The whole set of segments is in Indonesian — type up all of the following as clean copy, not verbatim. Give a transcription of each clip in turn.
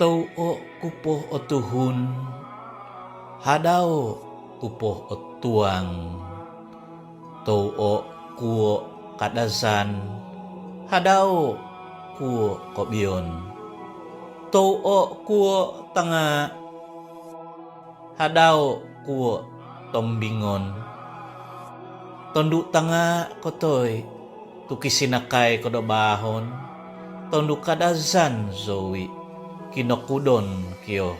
Tau o kupoh o tuhun, hadao kupoh o tuang, tau o kuo kadazan, hadao kuo kobion, tau o kuo tanga, hadao kuo tombingon, tondu tanga kotoy, tukisinakai kodobahon, tondu kadazan zowi, kinokudon kyo.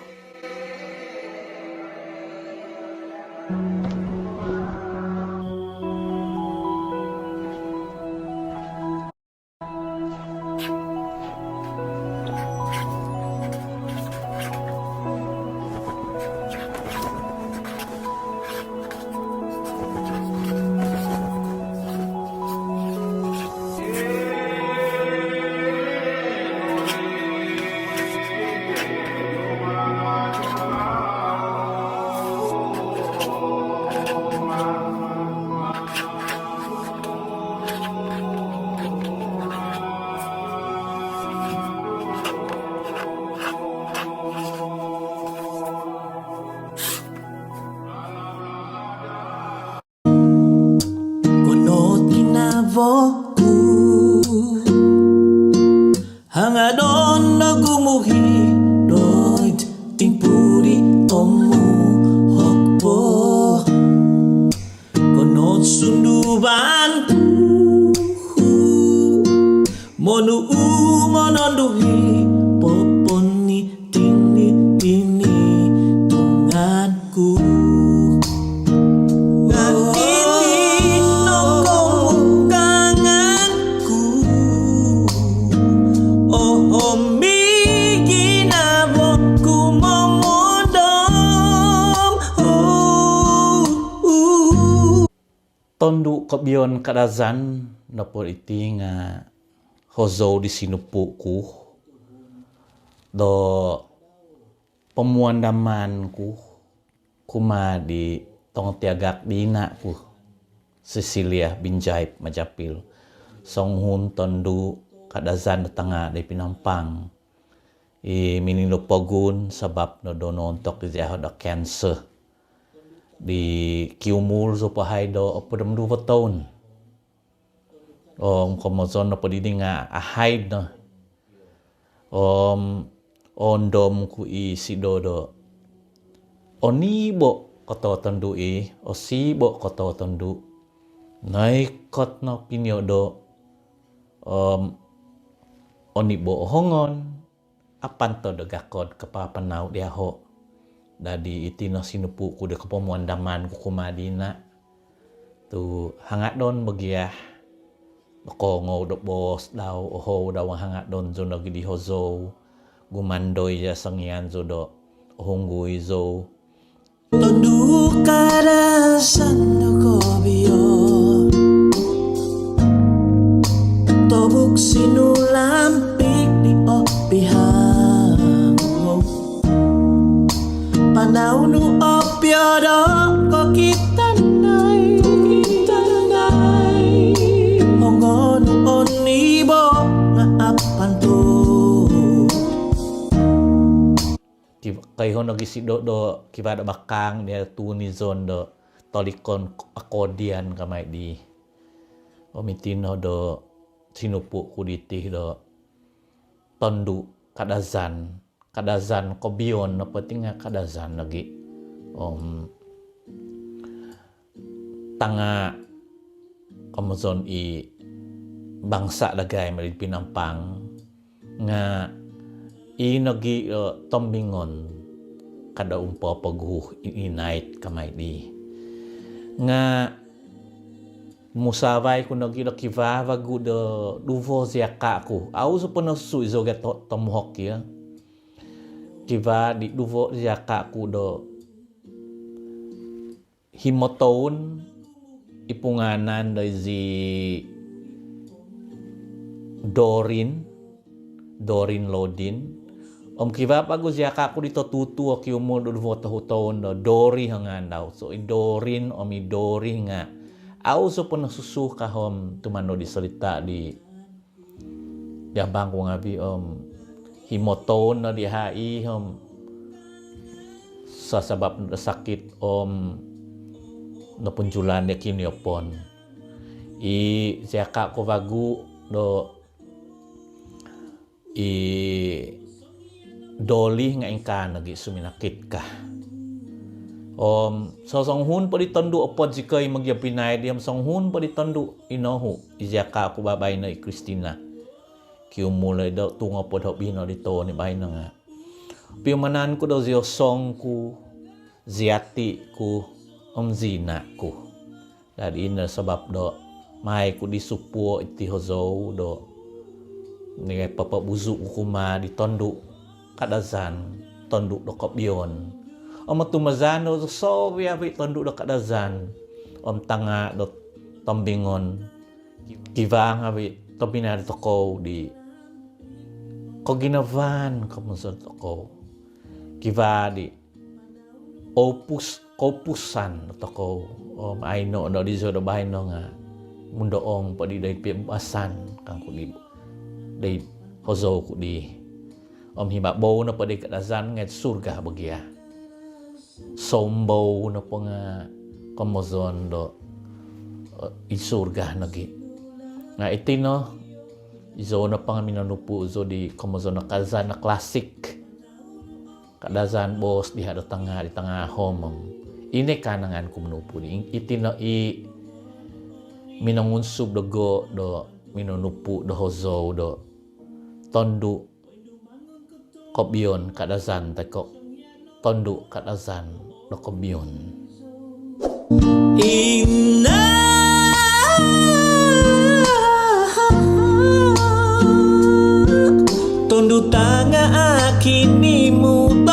Kunot kinavoku hangadon na gumuhi doit timpuri omu hokpo kunot sundubanku monu mononduhi poponi tini tini tunganku. Tondu kobion kadazan napo iti nga hozo di sinupuku do pemuandamanku kuma di tong tiagak dina ku Cecilia Binjai Majapil songhun tondu kadazan tanga di Pinampang i minino pogun sabab no dono untuk dijaho do cancer di kiumul supahay do opodam 2 tahun. Komozon na podidi nga ahaid na. Ondom ku i sidodo. Onibo koto tondu o sibo koto tondu. Naikot no pinyodo. Onibo hongon. Apan to dagakod kapapanau diaho. Dadi itino sinupu ku de kepemuandaman ku kumadina tu hangat don begiah kongo do bos dau oho daw hangat don zo nagi di hozo gumandoi ya sangyan zo do ohonggui zo Tondu karasan ko biyon tobuk sinulampik di opihang panau nu opiodo ko kita nai hongon onibo nga apan tu kay hono gisi do kibada bakang dia tuni zon do tolikon akodian kamay di omitino do sinupu kuditih do tondu kadazan kobion no penting nga kadazan lagi tanga komozon i bangsa lagay mali Pinampang nga i nagi tombingon kada umpo paghuh inait kamay di nga musaway ko nagi do kivavagu do duvo siaka ku au so pono su izoga tomohok ya kiva di duvo siaka ku do himotoun ipunganan do zi Dorin Lodin kiva bagus siaka ku dito tutu o kiumul do duvo tahuton do Dori hangan daw so Dorin Dori nga au so pun susu kahom tumano di selita di jambang ko ngabi himoton na dihai hom sa sabab na sakit om napunjulan dia kini opon siaka ko vagu do doli nga ingka nagi suminakit ka songhun po ditondu opod si kay magyapinay diam songhun po ditondu inohu siaka ko babay na Kristina kiumulay daw tunga po daw bino dito ni bay na nga piumanan ko daw siyo song ku ziati ku zina ku dari ina sabab do may ku disupo iti hozo do nigay papabuzu ukuma ditondu kadazan tondu do kopyon matumazano so biabi tondu do kadazan tanga do tombingon kivang abi tobina do ko di ko ginavan kamuson ko kiva di opusan to ko I know no di so do bahay no nga mundoong pa di day piabasan kang ko di day hozo ko di hibabaw na pa di kadazan nget surga bagya sombo na po nga kamozon do isurga nagi nga iti no izo na pa nga minanupu zo di kamozon na kazan na klasik kadazan bos di tanga homom ini kanangan kumunupu di iti no minangunsub do go do minunupu do hozo do tondu kobyon kadazan tako tondu kadazan do kobyon Ina Tondu tanga akinimu